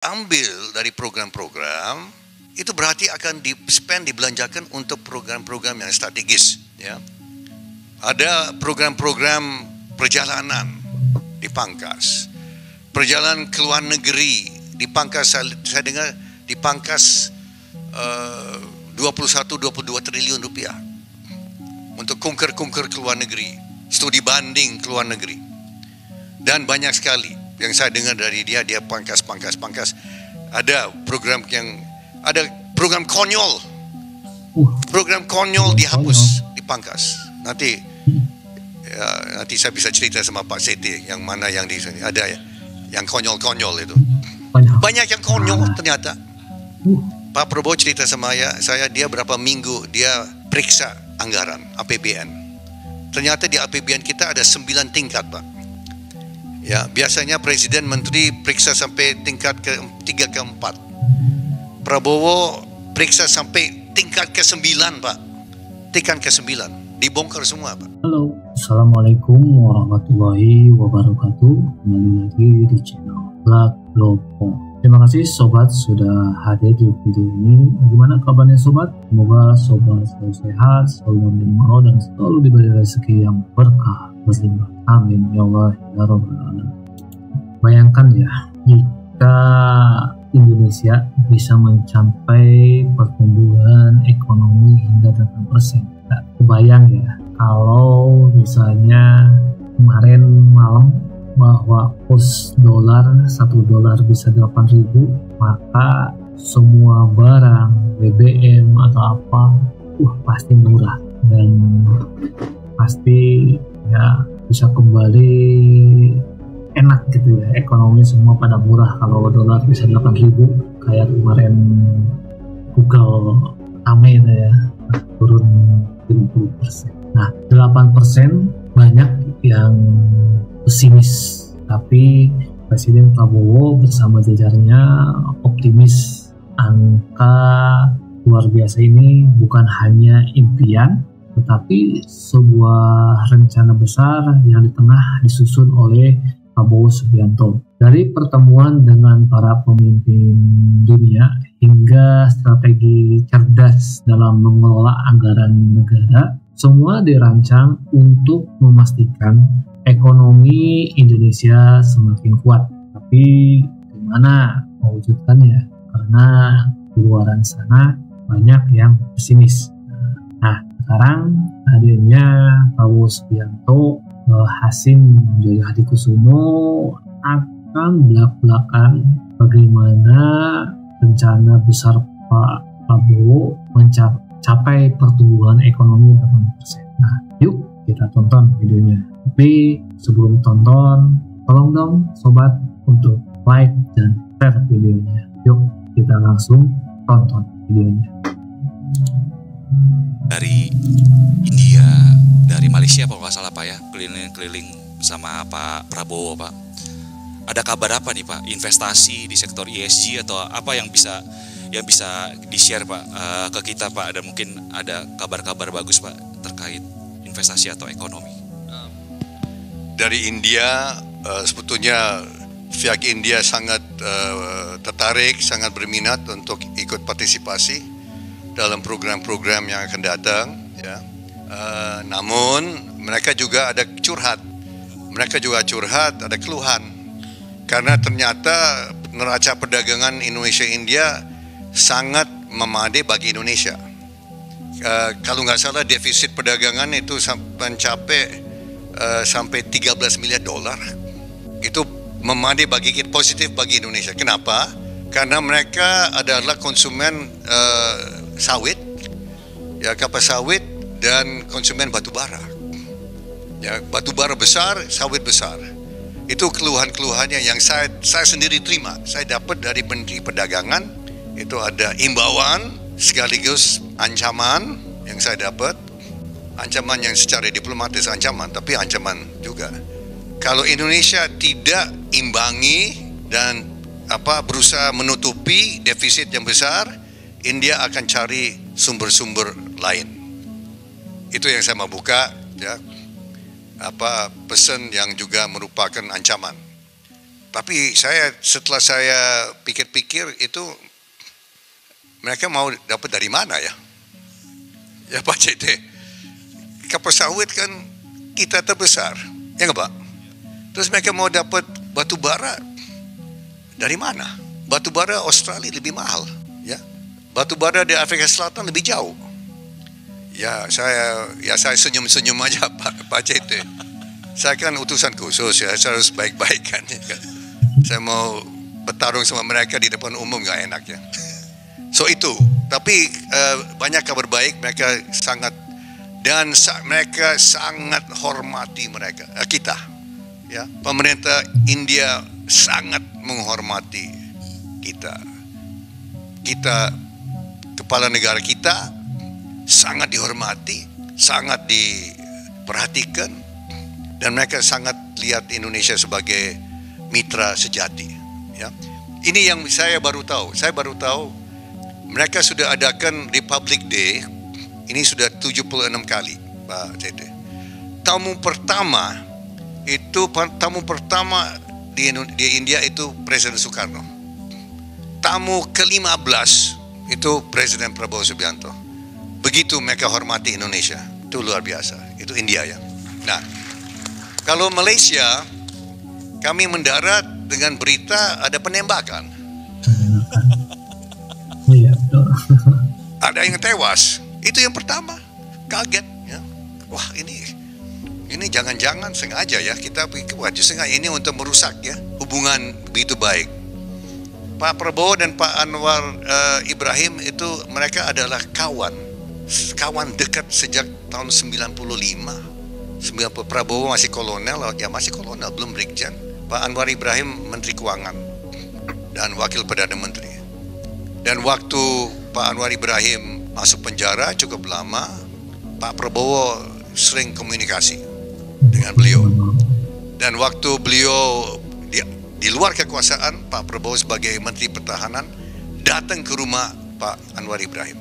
ambil dari program-program itu berarti akan dibelanjakan untuk program-program yang strategis, ya. Ada program-program perjalanan dipangkas, perjalanan ke luar negeri dipangkas. Saya dengar dipangkas 21-22 triliun rupiah untuk kunker-kunker ke luar negeri, studi banding ke luar negeri, dan banyak sekali yang saya dengar dari dia pangkas. Ada program konyol, dihapus, dipangkas. Nanti saya bisa cerita sama Pak Seti yang mana yang di sini ada yang konyol itu. Banyak yang konyol ternyata. Pak Prabowo cerita sama saya dia berapa minggu dia periksa anggaran APBN. Ternyata di APBN kita ada 9 tingkat, Pak. Ya, biasanya presiden menteri periksa sampai tingkat ke-3 ke-4. Prabowo periksa sampai tingkat ke-9, Pak. Tingkat ke-9 dibongkar semua, Pak. Halo, Assalamualaikum warahmatullahi wabarakatuh. Kembali lagi di channel Black Lopo. Terima kasih sobat sudah hadir di video ini. Bagaimana kabarnya sobat? Semoga sobat selalu sehat, selalu menerima Allah, dan selalu diberi rezeki yang berkah berlimpah. Amin ya Allah ya Rabbal Alamin. Bayangkan ya, jika Indonesia bisa mencapai pertumbuhan ekonomi hingga 8%. Gak kebayang ya, kalau misalnya kemarin malam bahwa kurs dolar, 1 dolar bisa 8.000, maka semua barang, BBM atau apa, pasti murah dan pasti ya bisa kembali enak gitu ya, ekonomi semua pada murah kalau dolar bisa 8.000 kayak kemarin Google rame itu ya, turun 70%. Nah, 8% banyak yang pesimis, tapi Presiden Prabowo bersama jajarannya optimis. Angka luar biasa ini bukan hanya impian, tetapi sebuah rencana besar yang di tengah disusun oleh Prabowo Subianto. Dari pertemuan dengan para pemimpin dunia hingga strategi cerdas dalam mengelola anggaran negara, semua dirancang untuk memastikan ekonomi Indonesia semakin kuat. Tapi gimana mewujudkannya? Karena di luar sana banyak yang pesimis. Nah, sekarang adanya Prabowo Subianto, Hasim Joyo Hadikusumo akan belak-belakan bagaimana rencana besar Pak Prabowo mencapai pertumbuhan ekonomi 8%. Nah, yuk kita tonton videonya. Tapi sebelum tonton, tolong dong sobat untuk like dan share videonya. Yuk kita langsung tonton videonya. Dari India, dari Malaysia kalau nggak salah Pak ya, keliling-keliling sama Pak Prabowo Pak. Ada kabar apa nih Pak? Investasi di sektor ESG atau apa yang bisa di-share Pak ke kita Pak? Dan mungkin ada kabar-kabar bagus Pak terkait investasi atau ekonomi. Dari India, sebetulnya pihak India sangat tertarik, sangat berminat untuk ikut partisipasi dalam program-program yang akan datang, ya. Namun mereka juga ada curhat, ada keluhan, karena ternyata neraca perdagangan Indonesia-India sangat memadai bagi Indonesia. Kalau nggak salah defisit perdagangan itu mencapai sampai 13 miliar dolar. Itu memadai bagi kita, positif bagi Indonesia. Kenapa? Karena mereka adalah konsumen sawit, ya, kelapa sawit, dan konsumen batu bara. Ya, batu bara besar, sawit besar. Itu keluhan-keluhannya yang saya sendiri terima. Saya dapat dari Menteri Perdagangan, itu ada imbauan sekaligus ancaman yang saya dapat. Ancaman yang secara diplomatis ancaman, tapi ancaman juga. Kalau Indonesia tidak imbangi dan berusaha menutupi defisit yang besar, India akan cari sumber-sumber lain. Itu yang saya mau buka, ya. Pesan yang juga merupakan ancaman. Tapi setelah saya pikir-pikir itu mereka mau dapat dari mana ya? Ya Pak CT, kapal sawit kan kita terbesar, ya nggak Pak? Terus mereka mau dapat batu bara dari mana? Batu bara Australia lebih mahal, ya. Batu bara di Afrika Selatan lebih jauh. Ya saya senyum-senyum aja Pak CT. Saya kan utusan khusus ya, saya harus baik-baik kan. Saya mau bertarung sama mereka di depan umum nggak enak ya. So itu, tapi banyak kabar baik, mereka sangat hormati kita. Ya, pemerintah India sangat menghormati kita. Kepala negara kita sangat dihormati, sangat diperhatikan, dan mereka sangat lihat Indonesia sebagai mitra sejati. Ya, ini yang saya baru tahu. Mereka sudah adakan Republic Day, ini sudah 76 kali, Pak CT. Tamu pertama di India itu Presiden Soekarno. Tamu ke-15 itu Presiden Prabowo Subianto. Begitu mereka hormati Indonesia, itu luar biasa. Itu India ya. Nah, kalau Malaysia, kami mendarat dengan berita ada penembakan. Iya, betul. Ada yang tewas. Itu yang pertama. Kaget ya. Wah, ini jangan-jangan sengaja ya, kita sengaja ini untuk merusak ya hubungan begitu baik. Pak Prabowo dan Pak Anwar Ibrahim itu mereka adalah kawan dekat sejak tahun 95. Prabowo masih kolonel, belum brigjen. Pak Anwar Ibrahim Menteri Keuangan dan Wakil Perdana Menteri. Dan waktu Pak Anwar Ibrahim masuk penjara cukup lama, Pak Prabowo sering komunikasi dengan beliau. Dan waktu beliau di luar kekuasaan, Pak Prabowo sebagai Menteri Pertahanan datang ke rumah Pak Anwar Ibrahim.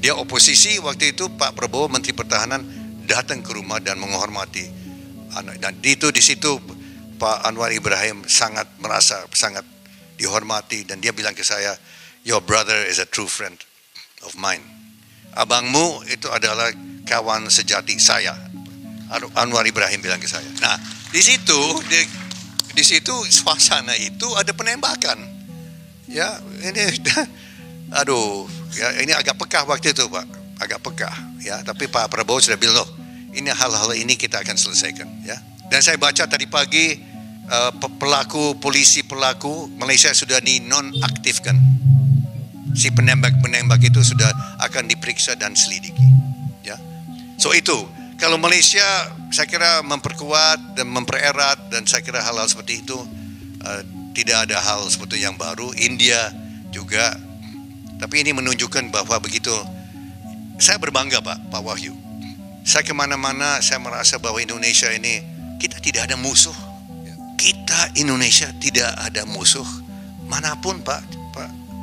Dia oposisi waktu itu, Pak Prabowo Menteri Pertahanan datang ke rumah dan menghormati. Dan di situ Pak Anwar Ibrahim merasa sangat dihormati, dan dia bilang ke saya, "Your brother is a true friend of mine." Abangmu itu adalah kawan sejati saya. Anwar Ibrahim bilang ke saya. Nah, di situ suasana itu ada penembakan. Ya, ini ini agak pekah waktu itu, Pak. Agak pekah, ya. Tapi Pak Prabowo sudah bilang, ini hal-hal ini kita akan selesaikan, ya. Dan saya baca tadi pagi polisi pelaku Malaysia sudah dinonaktifkan. Si penembak itu sudah akan diperiksa dan selidiki, ya. So itu, kalau Malaysia saya kira memperkuat dan mempererat, dan saya kira hal-hal seperti itu tidak ada hal seperti yang baru. India juga, tapi ini menunjukkan bahwa begitu. Saya berbangga Pak Wahyu. Saya kemana-mana saya merasa bahwa Indonesia ini kita tidak ada musuh. Kita Indonesia tidak ada musuh manapun Pak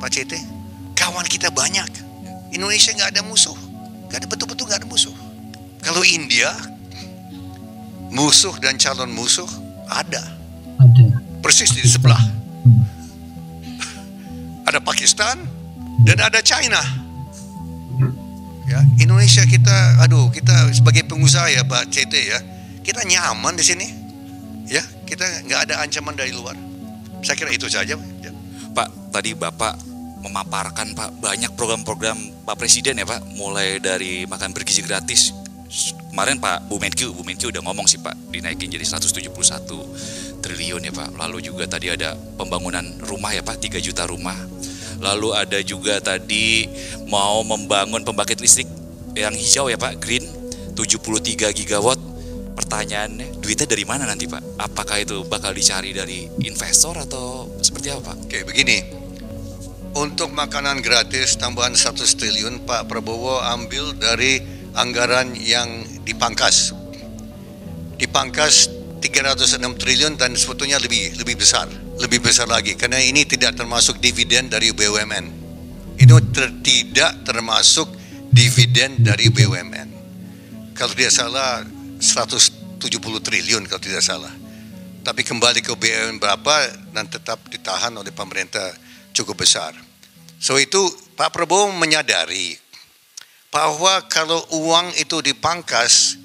CT. Kawan kita banyak. Indonesia nggak ada musuh, betul-betul nggak ada musuh. Kalau India, musuh dan calon musuh ada. Persis di sebelah. Ada Pakistan dan ada China. Ya, Indonesia kita sebagai pengusaha ya Pak CT ya, kita nyaman di sini. Ya, kita nggak ada ancaman dari luar. Saya kira itu saja. Ya. Pak, tadi Bapak memaparkan Pak banyak program-program Pak Presiden ya Pak, mulai dari makan bergizi gratis. Kemarin Pak Bu Menkyu udah ngomong sih Pak, dinaikin jadi 171 triliun ya Pak. Lalu juga tadi ada pembangunan rumah ya Pak, 3 juta rumah. Lalu ada juga tadi mau membangun pembangkit listrik yang hijau ya Pak, green, 73 gigawatt. Pertanyaannya, duitnya dari mana nanti Pak? Apakah itu bakal dicari dari investor atau seperti apa Pak? Oke, begini. Untuk makanan gratis tambahan 100 triliun, Pak Prabowo ambil dari anggaran yang dipangkas. Dipangkas 306 triliun dan sebetulnya lebih besar lagi, karena ini tidak termasuk dividen dari BUMN. Itu tidak termasuk dividen dari BUMN. Kalau tidak salah 170 triliun kalau tidak salah. tapi kembali ke BUMN berapa dan tetap ditahan oleh pemerintah cukup besar. So itu Pak Prabowo menyadari bahwa kalau uang itu dipangkas,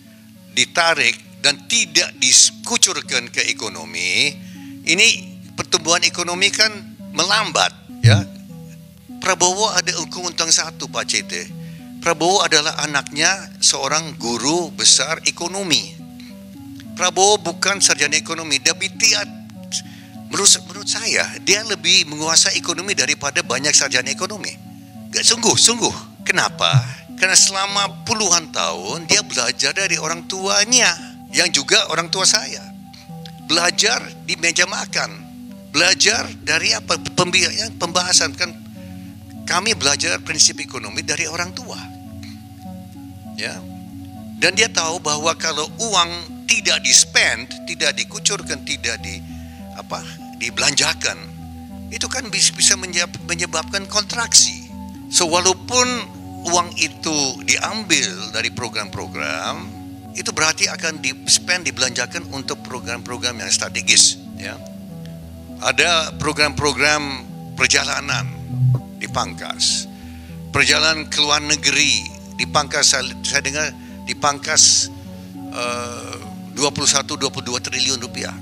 ditarik dan tidak dikucurkan ke ekonomi, ini pertumbuhan ekonomi kan melambat, ya. Prabowo ada keuntungan satu, Pak CT. Prabowo adalah anaknya seorang guru besar ekonomi. Prabowo bukan sarjana ekonomi, tapi menurut saya dia lebih menguasai ekonomi daripada banyak sarjana ekonomi. Gak sungguh. Kenapa? Karena selama puluhan tahun dia belajar dari orang tuanya, yang juga orang tua saya. Belajar di meja makan, belajar dari apa? Pembahasan kan. Kami belajar prinsip ekonomi dari orang tua, ya. Dan dia tahu bahwa kalau uang tidak di-spend, tidak dikucurkan, tidak dibelanjakan, itu kan bisa menyebabkan kontraksi. So walaupun uang itu diambil dari program-program, itu berarti akan di-spend, dibelanjakan untuk program-program yang strategis, ya. Ada program-program perjalanan dipangkas, perjalanan ke luar negeri dipangkas. Saya dengar dipangkas 21-22 triliun rupiah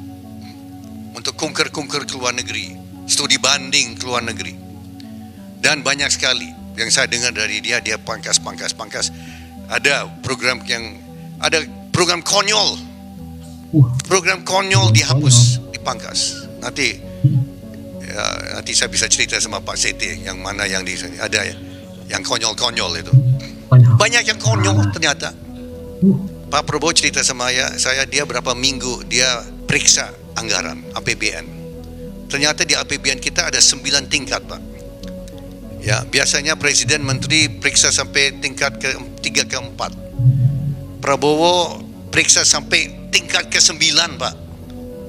untuk kunker ke luar negeri, studi banding ke luar negeri, dan banyak sekali yang saya dengar dari dia pangkas. Ada program konyol, dihapus, dipangkas. Nanti saya bisa cerita sama Pak Seti yang mana yang ada yang konyol itu. Banyak yang konyol ternyata. Pak Prabowo cerita sama saya dia berapa minggu dia periksa anggaran APBN. Ternyata di APBN kita ada 9 tingkat, Pak. Ya, biasanya presiden menteri periksa sampai tingkat ke-3 ke-4. Prabowo periksa sampai tingkat ke-9, Pak.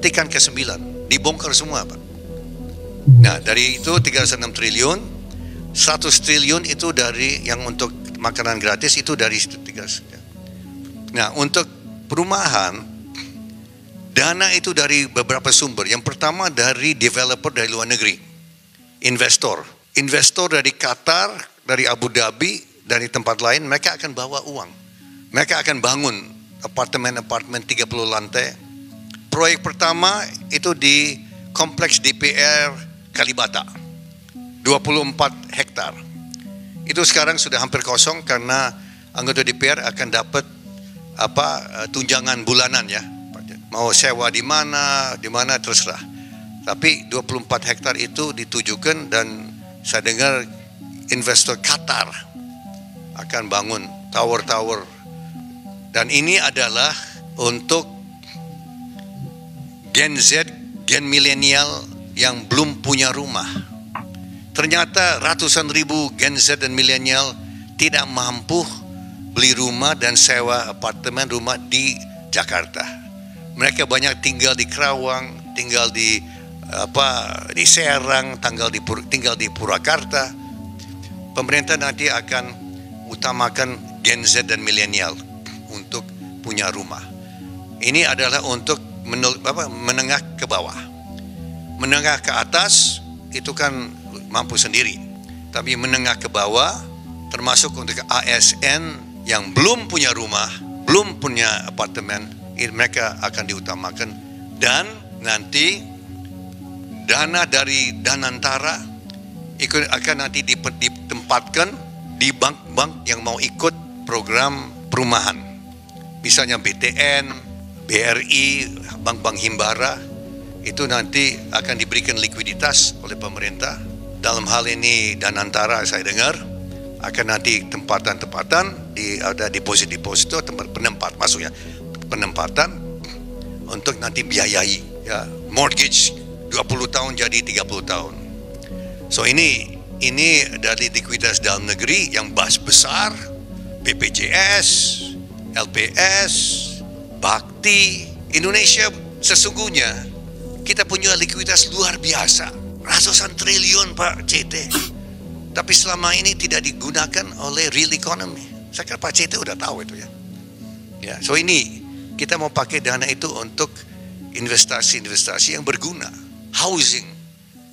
Tingkat ke-9 dibongkar semua, Pak. Nah, dari itu 306 triliun, 100 triliun itu dari yang untuk makanan gratis, itu dari situ 3. Nah, untuk perumahan, dana itu dari beberapa sumber. Yang pertama dari developer dari luar negeri, investor dari Qatar, dari Abu Dhabi, dari tempat lain, mereka akan bawa uang. Mereka akan bangun apartemen 30 lantai. Proyek pertama itu di kompleks DPR Kalibata, 24 hektar. Itu sekarang sudah hampir kosong karena anggota DPR akan dapat tunjangan bulanan, ya. Mau sewa di mana terserah. Tapi 24 hektar itu ditujukan, dan saya dengar investor Qatar akan bangun tower. Dan ini adalah untuk Gen Z, Gen milenial yang belum punya rumah. Ternyata ratusan ribu Gen Z dan milenial tidak mampu beli rumah dan sewa apartemen rumah di Jakarta. Mereka banyak tinggal di Kerawang, tinggal di Serang, tinggal di Purwakarta. Pemerintah nanti akan utamakan Gen Z dan milenial untuk punya rumah. Ini adalah untuk menengah ke bawah. Menengah ke atas itu kan mampu sendiri, tapi menengah ke bawah termasuk untuk ASN yang belum punya rumah, belum punya apartemen, mereka akan diutamakan. Dan nanti dana dari Danantara akan nanti ditempatkan di bank-bank yang mau ikut program perumahan, misalnya BTN, BRI, bank-bank himbara. Itu nanti akan diberikan likuiditas oleh pemerintah. Dalam hal ini Danantara saya dengar akan nanti tempatan ada deposito tempat penempatan untuk nanti biayai, ya, mortgage 20 tahun jadi 30 tahun. So ini dari likuiditas dalam negeri yang besar, BPJS, LPS, Bakti. Indonesia sesungguhnya kita punya likuiditas luar biasa, ratusan triliun, Pak CT. Tapi selama ini tidak digunakan oleh real economy. Saya kira Pak CT udah tahu itu, ya. So ini kita mau pakai dana itu untuk investasi-investasi yang berguna, housing,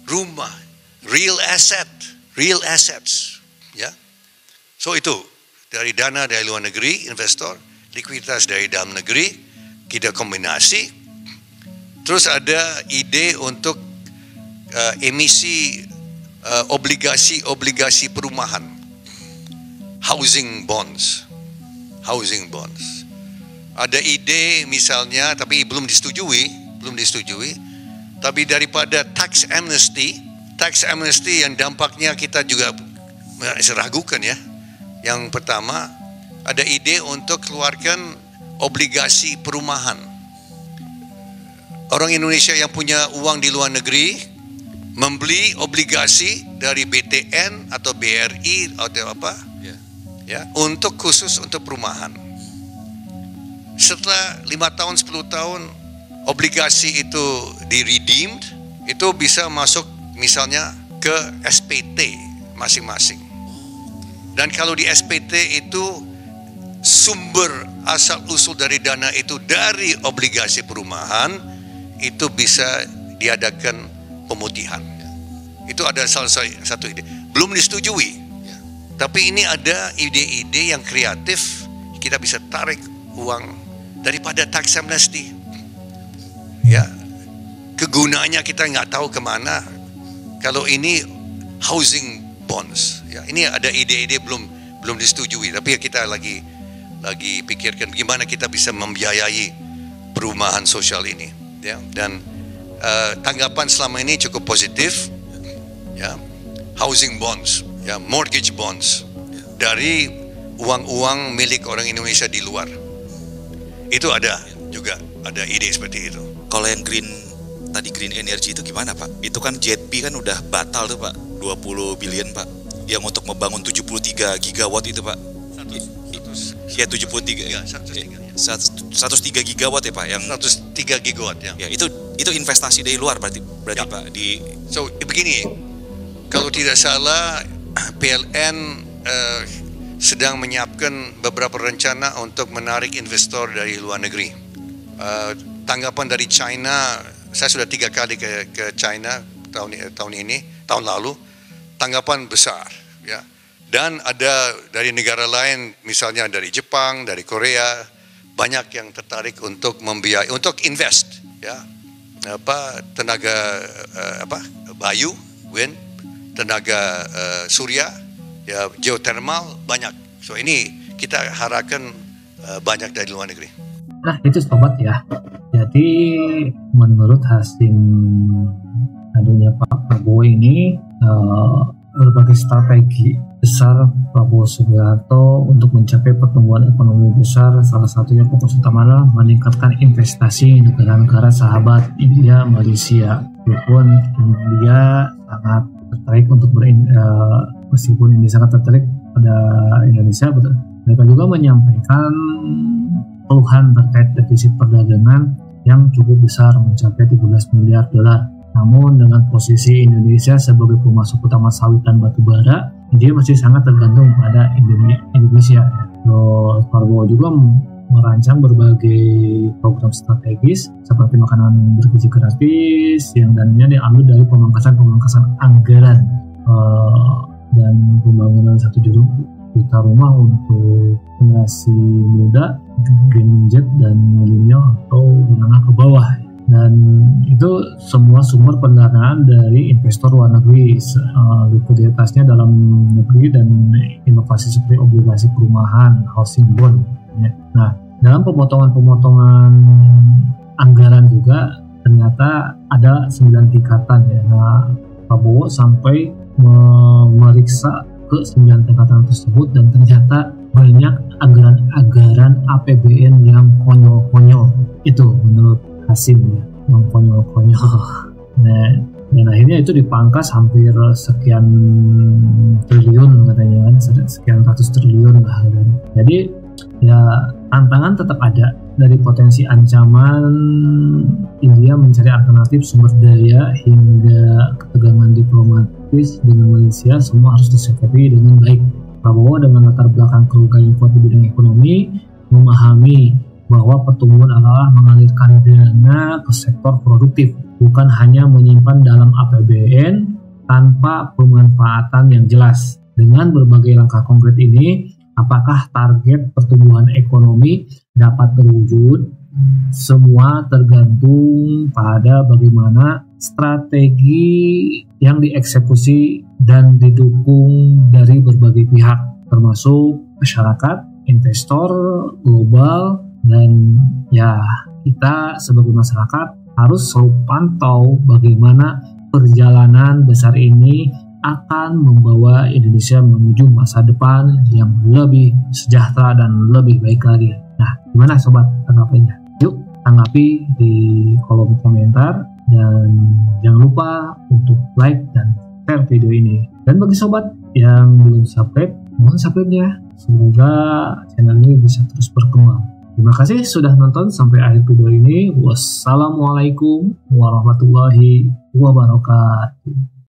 rumah, real assets, ya. So itu dari dana dari luar negeri, investor, likuiditas dari dalam negeri, kita kombinasi. Terus ada ide untuk emisi obligasi perumahan, housing bonds. Ada ide misalnya, tapi belum disetujui, tapi daripada tax amnesty yang dampaknya kita juga ragukan ya. Yang pertama, ada ide untuk keluarkan obligasi perumahan. Orang Indonesia yang punya uang di luar negeri membeli obligasi dari BTN atau BRI atau apa, ya, untuk khusus untuk perumahan. Setelah 5 tahun, 10 tahun obligasi itu di-redeemed, itu bisa masuk misalnya ke SPT masing-masing. Dan kalau di SPT itu sumber asal-usul dari dana itu dari obligasi perumahan, itu bisa diadakan pemutihan. Itu ada salah satu ide. Belum disetujui. Tapi ini ada ide-ide yang kreatif, kita bisa tarik uang daripada tax amnesty. Ya, kegunaannya kita nggak tahu kemana. Kalau ini housing bonds, ya, ini ada ide-ide belum disetujui. Tapi kita lagi pikirkan gimana kita bisa membiayai perumahan sosial ini. Ya, dan tanggapan selama ini cukup positif. Ya, housing bonds, ya, mortgage bonds dari uang-uang milik orang Indonesia di luar. Itu ada juga, ada ide seperti itu. Kalau yang green energy itu gimana Pak? Itu kan JETB kan udah batal tuh Pak, 20 billion Pak, yang untuk membangun 73 gigawatt itu Pak. 103 gigawatt ya Pak, yang 103 gigawatt ya. Ya, itu investasi dari luar berarti ya. Pak So begini, kalau tidak salah PLN sedang menyiapkan beberapa rencana untuk menarik investor dari luar negeri. Tanggapan dari China, saya sudah 3 kali ke China tahun lalu, tanggapan besar, ya. Dan ada dari negara lain, misalnya dari Jepang, dari Korea, banyak yang tertarik untuk membiayai, untuk invest, ya, tenaga bayu, wind, tenaga surya, ya, geothermal, banyak. So ini kita harapkan banyak dari luar negeri. Nah itu sobat ya. Jadi menurut hasil adanya Pak Prabowo ini, berbagai strategi besar Prabowo Subianto untuk mencapai pertumbuhan ekonomi besar, salah satunya fokus utama adalah meningkatkan investasi negara-negara sahabat India, Malaysia. Walaupun India sangat tertarik untuk meskipun India sangat tertarik pada Indonesia, mereka juga menyampaikan keluhan terkait defisit perdagangan yang cukup besar mencapai 13 miliar dolar. Namun dengan posisi Indonesia sebagai pemasok utama sawit dan batu bara, dia masih sangat tergantung pada Indonesia. Prabowo juga merancang berbagai program strategis seperti makanan bergizi gratis yang dananya diambil dari pemangkasan anggaran dan pembangunan 1 juta rumah untuk generasi muda, Gen Z dan milenial atau menengah ke bawah. Dan itu semua sumber pendanaan dari investor luar negeri, likuiditasnya dalam negeri dan inovasi seperti obligasi perumahan, housing bond. Nah, dalam pemotongan anggaran juga ternyata ada 9 tingkatan ya. Nah, Prabowo sampai memeriksa ke 9 tingkatan tersebut dan ternyata banyak anggaran APBN yang konyol-konyol. Itu menurut Hasim ya, yang konyol-konyol. Nah, dan akhirnya itu dipangkas hampir sekian triliun katanya kan, sekian ratus triliun lah kan. Jadi ya tantangan tetap ada dari potensi ancaman India mencari alternatif sumber daya hingga ketegangan diplomatis dengan Malaysia, semua harus disikapi dengan baik. Prabowo dengan latar belakang keluarga yang kuat di bidang ekonomi memahami bahwa pertumbuhan adalah mengalirkan dana ke sektor produktif, bukan hanya menyimpan dalam APBN tanpa pemanfaatan yang jelas. Dengan berbagai langkah konkret ini, apakah target pertumbuhan ekonomi dapat terwujud? Semua tergantung pada bagaimana strategi yang dieksekusi dan didukung dari berbagai pihak, termasuk masyarakat, investor, global, dan ya kita sebagai masyarakat harus selalu pantau bagaimana perjalanan besar ini akan membawa Indonesia menuju masa depan yang lebih sejahtera dan lebih baik lagi. Nah, gimana sobat tanggapannya? Yuk tanggapi di kolom komentar dan jangan lupa untuk like dan share video ini. Dan bagi sobat yang belum subscribe, mohon subscribe-nya. Semoga channel ini bisa terus berkembang. Terima kasih sudah nonton sampai akhir video ini. Wassalamualaikum warahmatullahi wabarakatuh.